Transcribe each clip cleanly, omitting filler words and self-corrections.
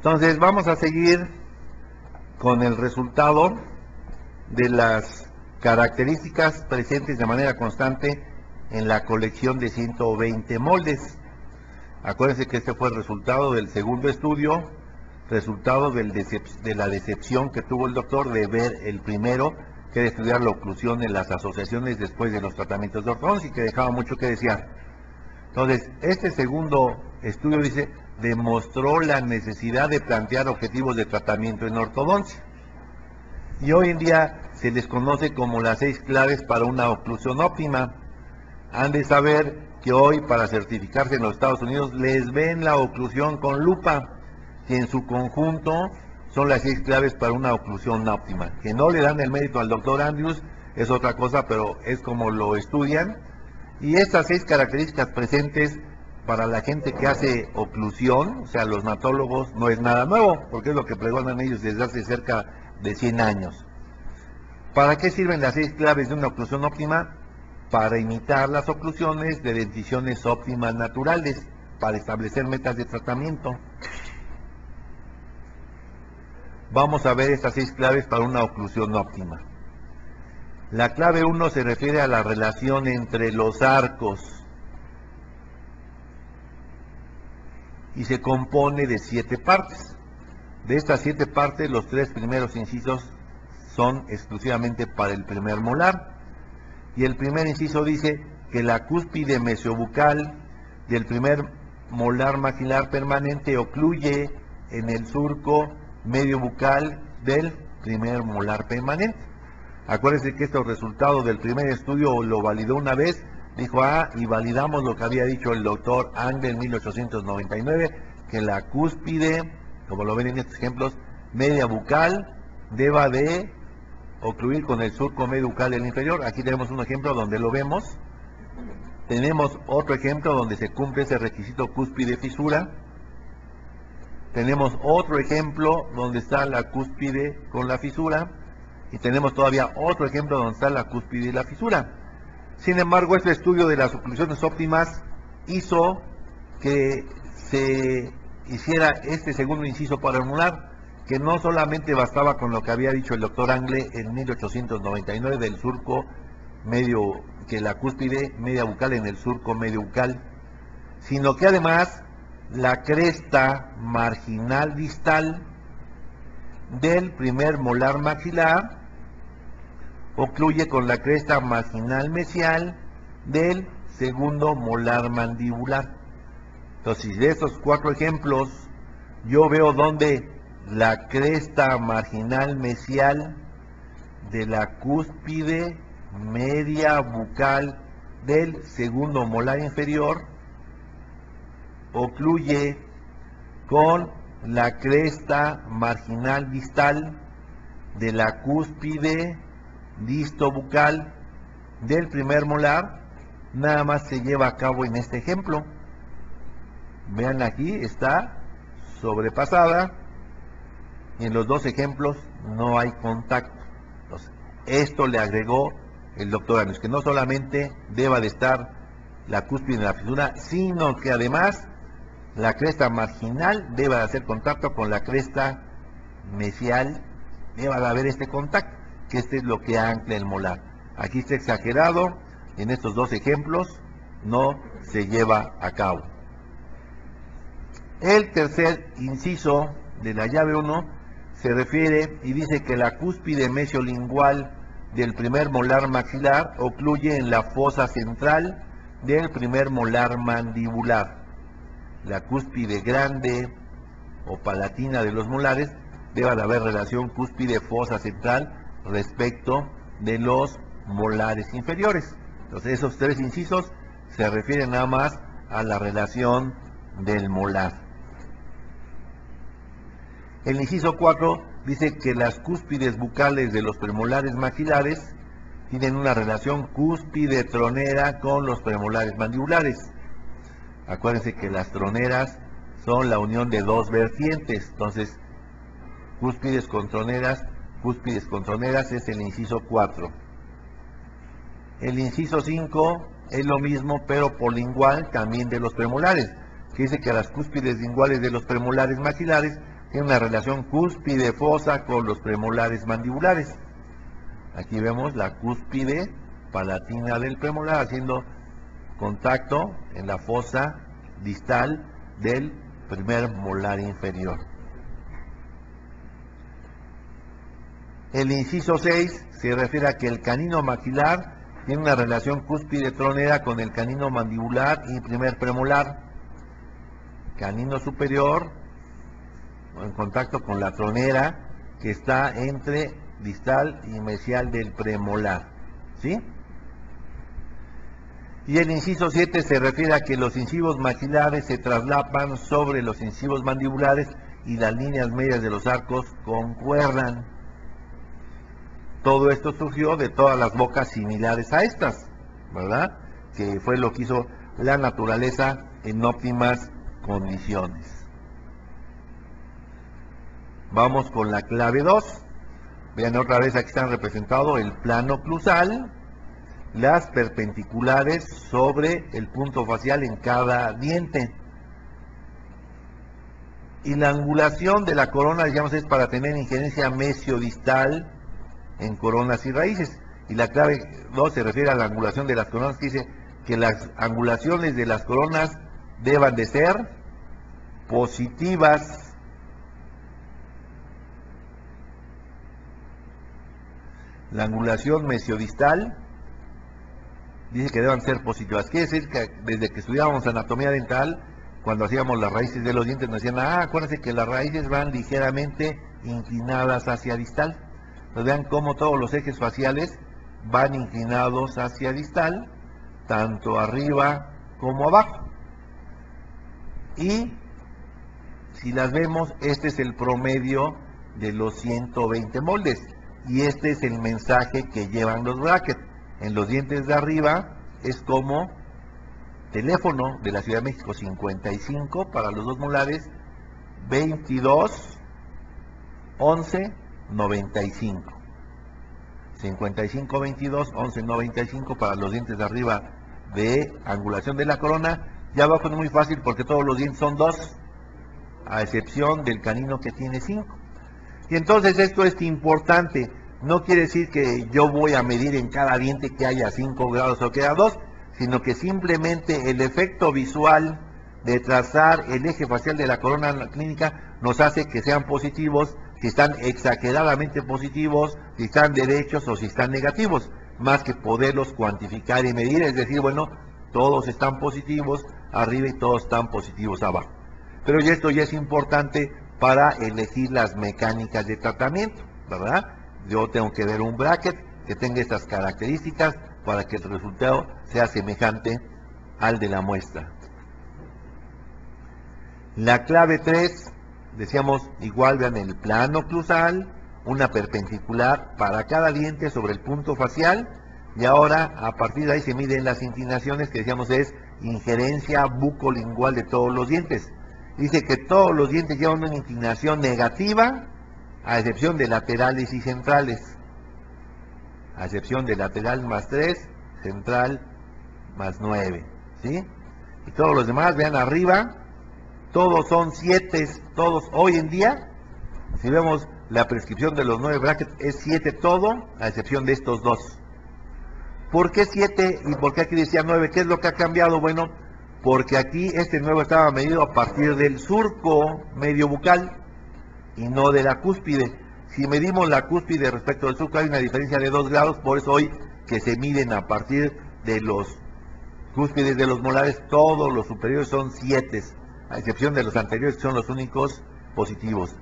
Entonces vamos a seguir con el resultado de las características presentes de manera constante en la colección de 120 moldes. Acuérdense que este fue el resultado del segundo estudio, resultado de la decepción que tuvo el doctor de ver el primero, que era estudiar la oclusión en las asociaciones después de los tratamientos de ortodoncia, y que dejaba mucho que desear. Entonces, este segundo estudio dice, demostró la necesidad de plantear objetivos de tratamiento en ortodoncia. Y hoy en día se les conoce como las 6 claves para una oclusión óptima. Han de saber que hoy, para certificarse en los Estados Unidos, les ven la oclusión con lupa, que en su conjunto son las 6 claves para una oclusión óptima. Que no le dan el mérito al doctor Andrews es otra cosa, pero es como lo estudian. Y estas 6 características presentes para la gente que hace oclusión, o sea, los natólogos, no es nada nuevo, porque es lo que pregonan ellos desde hace cerca de 100 años. ¿Para qué sirven las 6 claves de una oclusión óptima? Para imitar las oclusiones de denticiones óptimas naturales, para establecer metas de tratamiento. Vamos a ver estas 6 claves para una oclusión óptima. La clave 1 se refiere a la relación entre los arcos y se compone de 7 partes. De estas 7 partes, los 3 primeros incisos son exclusivamente para el primer molar. Y el primer inciso dice que la cúspide mesiobucal del primer molar maxilar permanente ocluye en el surco medio bucal del primer molar permanente. Acuérdense que estos resultados del primer estudio lo validó una vez, dijo, y validamos lo que había dicho el doctor Angle en 1899, que la cúspide, como lo ven en estos ejemplos, media bucal deba de ocluir con el surco medio bucal del inferior. Aquí tenemos un ejemplo donde lo vemos. Tenemos otro ejemplo donde se cumple ese requisito cúspide fisura. Tenemos otro ejemplo donde está la cúspide con la fisura. Y tenemos todavía otro ejemplo donde está la cúspide y la fisura. Sin embargo, este estudio de las oclusiones óptimas hizo que se hiciera este segundo inciso para el molar, que no solamente bastaba con lo que había dicho el doctor Angle en 1899 del surco medio, que la cúspide media bucal en el surco medio bucal, sino que además la cresta marginal distal del primer molar maxilar ocluye con la cresta marginal mesial del segundo molar mandibular. Entonces, de estos 4 ejemplos, yo veo donde la cresta marginal mesial de la cúspide media bucal del segundo molar inferior ocluye con la cresta marginal distal de la cúspide distobucal del primer molar, nada más se lleva a cabo en este ejemplo. Vean, aquí está sobrepasada y en los 2 ejemplos no hay contacto. Entonces, esto le agregó el doctor Andrews, que no solamente deba de estar la cúspide en la fisura, sino que además la cresta marginal deba de hacer contacto con la cresta mesial, deba de haber este contacto, que este es lo que ancla el molar. Aquí está exagerado, en estos 2 ejemplos no se lleva a cabo. El tercer inciso de la llave 1 se refiere y dice que la cúspide mesiolingual del primer molar maxilar ocluye en la fosa central del primer molar mandibular. La cúspide grande o palatina de los molares debe de haber relación cúspide-fosa central respecto de los molares inferiores. Entonces, esos 3 incisos se refieren nada más a la relación del molar. El inciso 4 dice que las cúspides bucales de los premolares maxilares tienen una relación cúspide tronera con los premolares mandibulares. Acuérdense que las troneras son la unión de 2 vertientes, entonces cúspides con troneras es el inciso 4. El inciso 5 es lo mismo, pero polingual también de los premolares, que dice que las cúspides linguales de los premolares maxilares tiene una relación cúspide fosa con los premolares mandibulares. Aquí vemos la cúspide palatina del premolar haciendo contacto en la fosa distal del primer molar inferior. El inciso 6 se refiere a que el canino maxilar tiene una relación cúspide tronera con el canino mandibular y primer premolar. Canino superior en contacto con la tronera que está entre distal y mesial del premolar, ¿sí? Y el inciso 7 se refiere a que los incisivos maxilares se traslapan sobre los incisivos mandibulares y las líneas medias de los arcos concuerdan. Todo esto surgió de todas las bocas similares a estas, ¿verdad? Que fue lo que hizo la naturaleza en óptimas condiciones. Vamos con la clave 2. Vean otra vez, aquí están representados el plano oclusal, las perpendiculares sobre el punto facial en cada diente. Y la angulación de la corona, digamos, es para tener injerencia mesiodistal en coronas y raíces. Y la clave 2 se refiere a la angulación de las coronas, que dice que las angulaciones de las coronas deban de ser positivas. La angulación mesiodistal dice que deban ser positivas. Quiere decir que desde que estudiábamos anatomía dental, cuando hacíamos las raíces de los dientes, nos decían, acuérdense que las raíces van ligeramente inclinadas hacia distal. Entonces vean cómo todos los ejes faciales van inclinados hacia distal, tanto arriba como abajo. Y si las vemos, este es el promedio de los 120 moldes. Y este es el mensaje que llevan los brackets. En los dientes de arriba es como teléfono de la Ciudad de México, 55 para los dos molares, 22, 11, 95. 55, 22, 11, 95 para los dientes de arriba de angulación de la corona. Y abajo es muy fácil porque todos los dientes son 2, a excepción del canino que tiene 5. Y entonces esto es importante. No quiere decir que yo voy a medir en cada diente que haya 5 grados o que haya 2, sino que simplemente el efecto visual de trazar el eje facial de la corona clínica nos hace que sean positivos, si están exageradamente positivos, si están derechos o si están negativos, más que poderlos cuantificar y medir, es decir, bueno, todos están positivos arriba y todos están positivos abajo. Pero esto ya es importante para elegir las mecánicas de tratamiento, ¿verdad? Yo tengo que ver un bracket que tenga estas características para que el resultado sea semejante al de la muestra. La clave 3, decíamos, igual vean el plano oclusal, una perpendicular para cada diente sobre el punto facial, y ahora a partir de ahí se miden las inclinaciones, que decíamos es injerencia bucolingual de todos los dientes. Dice que todos los dientes llevan una inclinación negativa, a excepción de laterales y centrales. A excepción de lateral más 3, central más 9, ¿sí? Y todos los demás, vean arriba, todos son 7, todos hoy en día, si vemos la prescripción de los 9 brackets, es 7 todo, a excepción de estos 2. ¿Por qué 7 y por qué aquí decía 9? ¿Qué es lo que ha cambiado? Bueno, porque aquí este nuevo estaba medido a partir del surco medio bucal y no de la cúspide. Si medimos la cúspide respecto del surco hay una diferencia de 2 grados, por eso hoy que se miden a partir de los cúspides de los molares, todos los superiores son 7, a excepción de los anteriores que son los únicos positivos.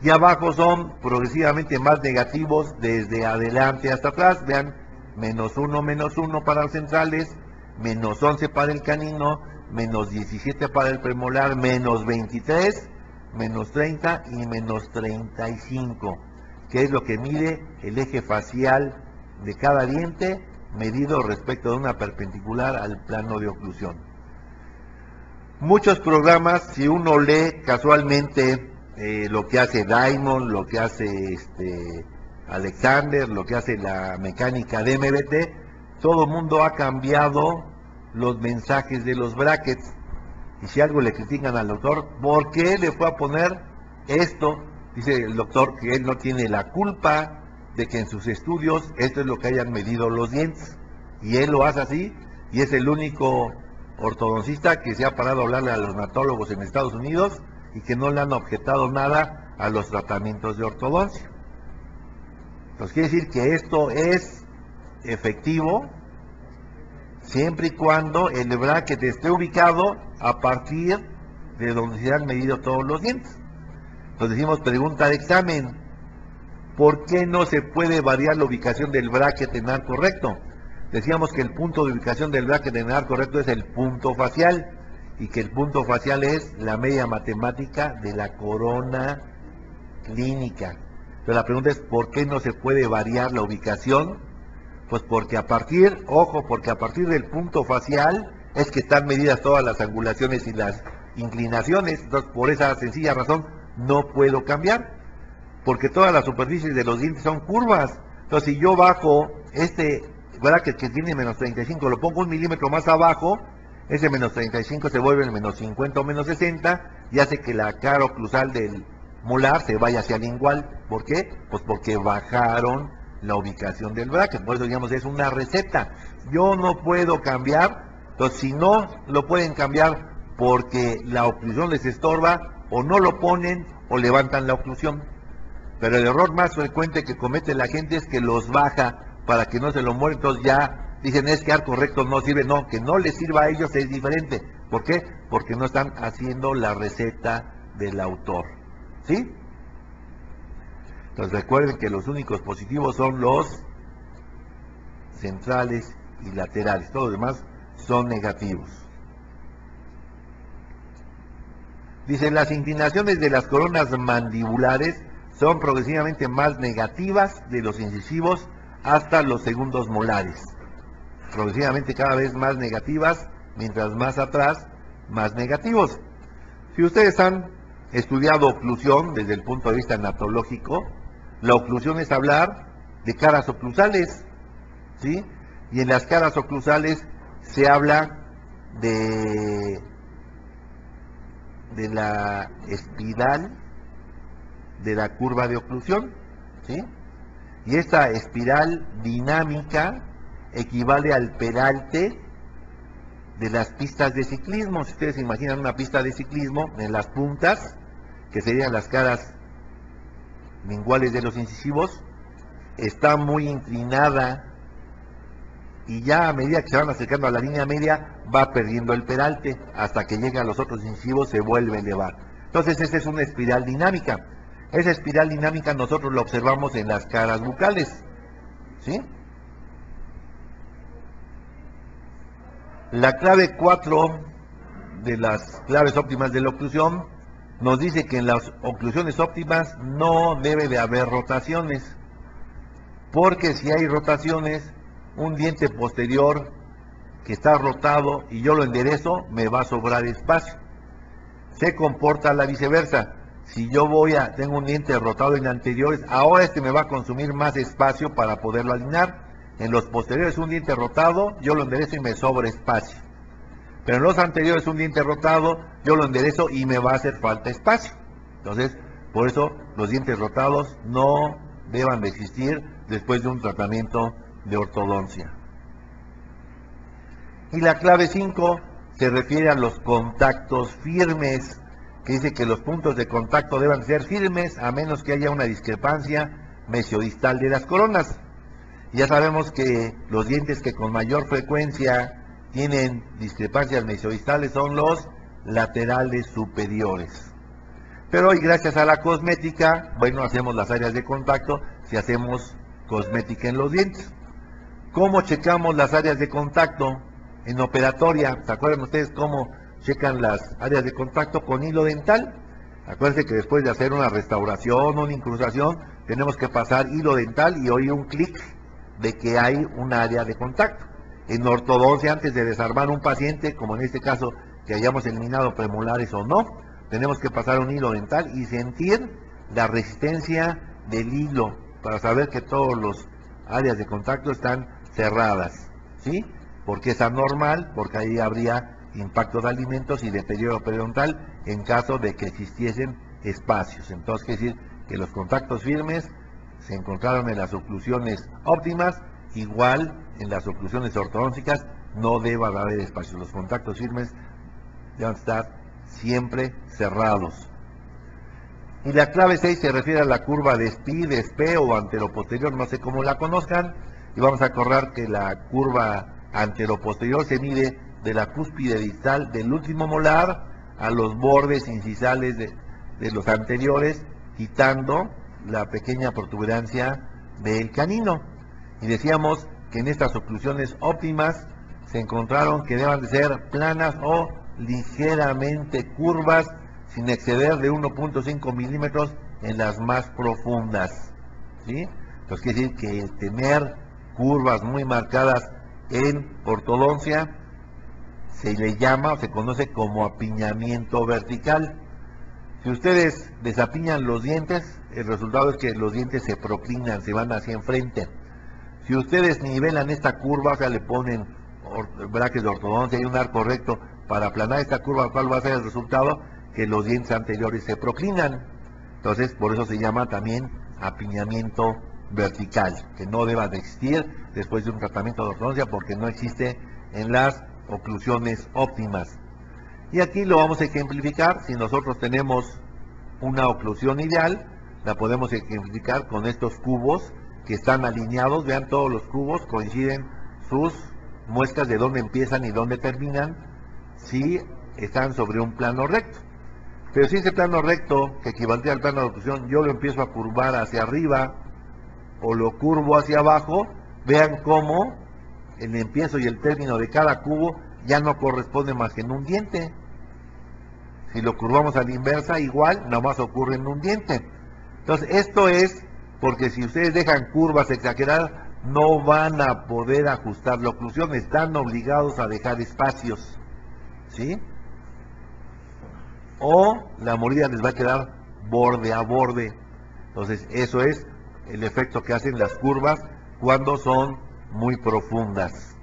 Y abajo son progresivamente más negativos desde adelante hasta atrás, vean, -1 para los centrales, -11 para el canino, -17 para el premolar, -23, -30 y -35, que es lo que mide el eje facial de cada diente medido respecto de una perpendicular al plano de oclusión. Muchos programas, si uno lee casualmente lo que hace Diamond, lo que hace Alexander, lo que hace la mecánica de MBT, todo el mundo ha cambiado los mensajes de los brackets. Y si algo le critican al autor, ¿por qué le fue a poner Esto, dice el doctor, que él no tiene la culpa de que en sus estudios esto es lo que hayan medido los dientes. Y él lo hace así, y es el único ortodoncista que se ha parado a hablarle a los odontólogos en Estados Unidos y que no le han objetado nada a los tratamientos de ortodoncia. Entonces quiere decir que esto es efectivo siempre y cuando el bracket esté ubicado a partir de donde se han medido todos los dientes. Entonces decimos, pregunta de examen, ¿por qué no se puede variar la ubicación del bracket en arco recto? Decíamos que el punto de ubicación del bracket en arco recto es el punto facial, y que el punto facial es la media matemática de la corona clínica. Entonces la pregunta es, ¿por qué no se puede variar la ubicación? Pues porque a partir del punto facial es que están medidas todas las angulaciones y las inclinaciones. Entonces, por esa sencilla razón, no puedo cambiar, porque todas las superficies de los dientes son curvas. Entonces, si yo bajo este bracket que tiene menos 35, lo pongo 1 milímetro más abajo, ese menos 35 se vuelve en menos 50 o menos 60, y hace que la cara oclusal del molar se vaya hacia el lingual. ¿Por qué? Pues porque bajaron la ubicación del bracket. Por eso, digamos, es una receta. Yo no puedo cambiar. Entonces, si no lo pueden cambiar porque la oclusión les estorba, o no lo ponen o levantan la oclusión. Pero el error más frecuente que comete la gente es que los baja para que no se lo mueren. Entonces ya dicen, es que arco recto no sirve. No, que no les sirva a ellos es diferente. ¿Por qué? Porque no están haciendo la receta del autor. ¿Sí? Entonces recuerden que los únicos positivos son los centrales y laterales. Todos los demás son negativos. Dice, las inclinaciones de las coronas mandibulares son progresivamente más negativas de los incisivos hasta los segundos molares. Progresivamente cada vez más negativas, mientras más atrás, más negativos. Si ustedes han estudiado oclusión desde el punto de vista anatológico, la oclusión es hablar de caras oclusales, ¿sí? Y en las caras oclusales se habla de la espiral de la curva de oclusión, ¿sí? Y esta espiral dinámica equivale al peralte de las pistas de ciclismo. Si ustedes se imaginan una pista de ciclismo, en las puntas, que serían las caras linguales de los incisivos, está muy inclinada, y ya a medida que se van acercando a la línea media va perdiendo el peralte, hasta que llega a los otros incisivos se vuelve a elevar. Entonces esa es una espiral dinámica. Esa espiral dinámica nosotros la observamos en las caras bucales, ¿sí? La clave 4 de las claves óptimas de la oclusión nos dice que en las oclusiones óptimas no debe de haber rotaciones, porque si hay rotaciones, un diente posterior que está rotado y yo lo enderezo, me va a sobrar espacio. Se comporta la viceversa. Si yo tengo un diente rotado en anteriores, ahora me va a consumir más espacio para poderlo alinear. En los posteriores, un diente rotado, yo lo enderezo y me sobra espacio. Pero en los anteriores, un diente rotado, yo lo enderezo y me va a hacer falta espacio. Entonces, por eso los dientes rotados no deban de existir después de un tratamiento de ortodoncia. Y la clave 5 se refiere a los contactos firmes, que dice que los puntos de contacto deben ser firmes a menos que haya una discrepancia mesiodistal de las coronas. Ya sabemos que los dientes que con mayor frecuencia tienen discrepancias mesiodistales son los laterales superiores. Pero hoy, gracias a la cosmética, bueno, hacemos las áreas de contacto si hacemos cosmética en los dientes. ¿Cómo checamos las áreas de contacto en operatoria? ¿Se acuerdan ustedes cómo checan las áreas de contacto? Con hilo dental. Acuérdense que después de hacer una restauración o una incrustación, tenemos que pasar hilo dental y oír un clic de que hay un área de contacto. En ortodoncia, antes de desarmar un paciente, como en este caso, que hayamos eliminado premolares o no, tenemos que pasar un hilo dental y sentir la resistencia del hilo para saber que todas las áreas de contacto están cerradas, ¿sí? Porque es anormal, porque ahí habría impacto de alimentos y deterioro periodontal en caso de que existiesen espacios. Entonces quiere decir que los contactos firmes se encontraron en las oclusiones óptimas, igual en las oclusiones ortodónticas no debe haber espacios. Los contactos firmes deben estar siempre cerrados. Y la clave 6 se refiere a la curva de SPI, de SPE o anteroposterior, no sé cómo la conozcan, y vamos a acordar que la curva anteroposterior se mide de la cúspide distal del último molar a los bordes incisales de los anteriores, quitando la pequeña protuberancia del canino. Y decíamos que en estas oclusiones óptimas se encontraron que deben de ser planas o ligeramente curvas, sin exceder de 1.5 milímetros en las más profundas, ¿sí? Entonces quiere decir que el tener curvas muy marcadas en ortodoncia se le llama o se conoce como apiñamiento vertical. Si ustedes desapiñan los dientes, el resultado es que los dientes se proclinan, se van hacia enfrente. Si ustedes nivelan esta curva, o sea, le ponen brackets de ortodoncia y un arco recto para aplanar esta curva, ¿cuál va a ser el resultado? Que los dientes anteriores se proclinan. Entonces, por eso se llama también apiñamiento vertical, que no deba de existir después de un tratamiento de ortodoncia, porque no existe en las oclusiones óptimas. Y aquí lo vamos a ejemplificar. Si nosotros tenemos una oclusión ideal, la podemos ejemplificar con estos cubos que están alineados. Vean, todos los cubos coinciden sus muescas de dónde empiezan y dónde terminan, si están sobre un plano recto. Pero si ese plano recto, que equivaldría al plano de oclusión, yo lo empiezo a curvar hacia arriba o lo curvo hacia abajo, vean cómo el empiezo y el término de cada cubo ya no corresponde más que en un diente. Si lo curvamos a la inversa, igual, nada más ocurre en un diente. Entonces, esto es porque si ustedes dejan curvas exageradas, no van a poder ajustar la oclusión, están obligados a dejar espacios, ¿sí? O la mordida les va a quedar borde a borde. Entonces, eso es el efecto que hacen las curvas cuando son muy profundas.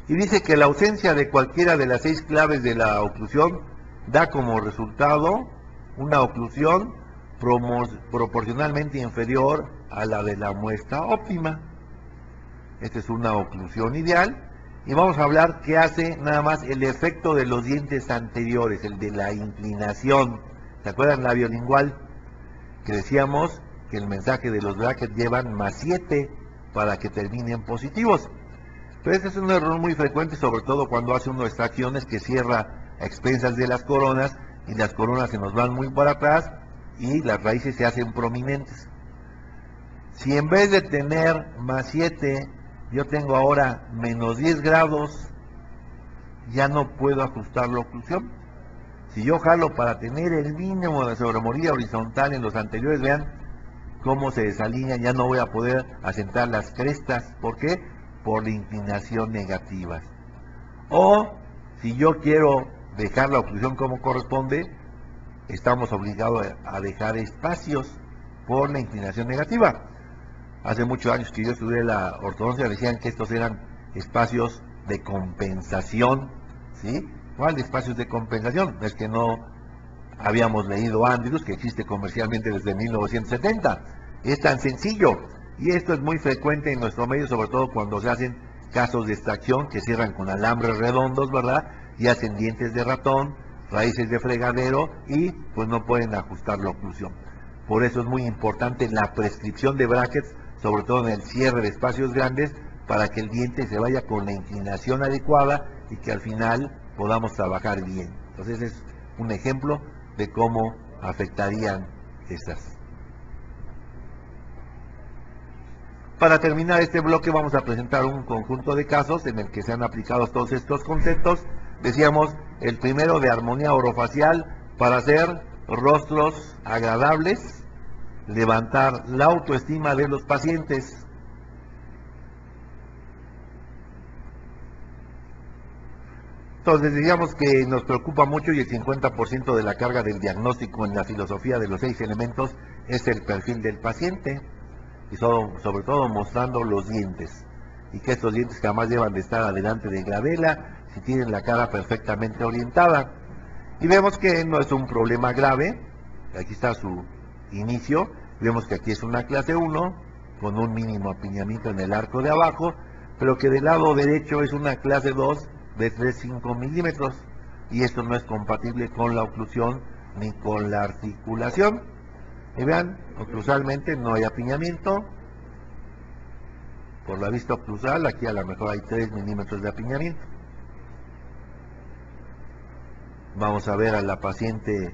Y dice que la ausencia de cualquiera de las 6 claves de la oclusión da como resultado una oclusión proporcionalmente inferior a la de la muestra óptima. Esta es una oclusión ideal. Y vamos a hablar qué hace nada más el efecto de los dientes anteriores, el de la inclinación. ¿Se acuerdan la biolingual? Que decíamos que el mensaje de los brackets llevan +7 para que terminen positivos. Pero este es un error muy frecuente, sobre todo cuando hace uno extracciones que cierra a expensas de las coronas, y las coronas se nos van muy para atrás y las raíces se hacen prominentes. Si en vez de tener +7, yo tengo ahora -10 grados, ya no puedo ajustar la oclusión. Si yo jalo para tener el mínimo de sobremordida horizontal en los anteriores, vean cómo se desalinean, ya no voy a poder asentar las crestas. ¿Por qué? Por la inclinación negativa. O si yo quiero dejar la oclusión como corresponde, estamos obligados a dejar espacios por la inclinación negativa. Hace muchos años que yo estudié la ortodoncia, decían que estos eran espacios de compensación, ¿sí? ¿Cuál de espacios de compensación? Es que no habíamos leído Andrews, que existe comercialmente desde 1970. Es tan sencillo, y esto es muy frecuente en nuestro medio, sobre todo cuando se hacen casos de extracción que cierran con alambres redondos, ¿verdad? Y hacen dientes de ratón, raíces de fregadero, y pues no pueden ajustar la oclusión. Por eso es muy importante la prescripción de brackets, sobre todo en el cierre de espacios grandes, para que el diente se vaya con la inclinación adecuada y que al final podamos trabajar bien. Entonces es un ejemplo de cómo afectarían estas. Para terminar este bloque vamos a presentar un conjunto de casos en el que se han aplicado todos estos conceptos. Decíamos, el primero de armonía orofacial para hacer rostros agradables, levantar la autoestima de los pacientes. Entonces decíamos que nos preocupa mucho, y el 50% de la carga del diagnóstico en la filosofía de los 6 elementos es el perfil del paciente, y sobre todo mostrando los dientes, y que estos dientes jamás llevan de estar adelante de glabela si tienen la cara perfectamente orientada. Y vemos que no es un problema grave. Aquí está su inicio. Vemos que aquí es una clase 1 con un mínimo apiñamiento en el arco de abajo, pero que del lado derecho es una clase 2 de 3,5 milímetros. Y esto no es compatible con la oclusión ni con la articulación. Y vean, oclusalmente no hay apiñamiento. Por la vista oclusal, aquí a lo mejor hay 3 milímetros de apiñamiento. Vamos a ver a la paciente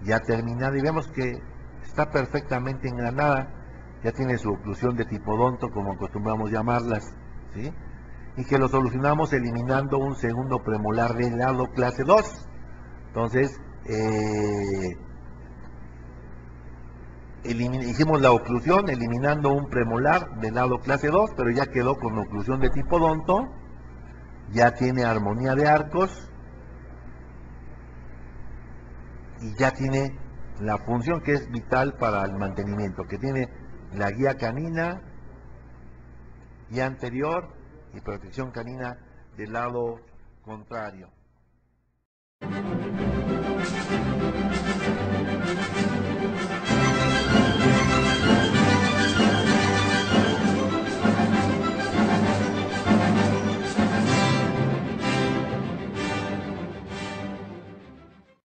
ya terminada y vemos que está perfectamente engranada, ya tiene su oclusión de tipodonto, como acostumbramos llamarlas, ¿sí? Y que lo solucionamos eliminando un segundo premolar del lado clase 2. Entonces, hicimos la oclusión eliminando un premolar del lado clase 2, pero ya quedó con oclusión de tipodonto, ya tiene armonía de arcos, y ya tiene la función que es vital para el mantenimiento, que tiene la guía canina, guía anterior y protección canina del lado contrario.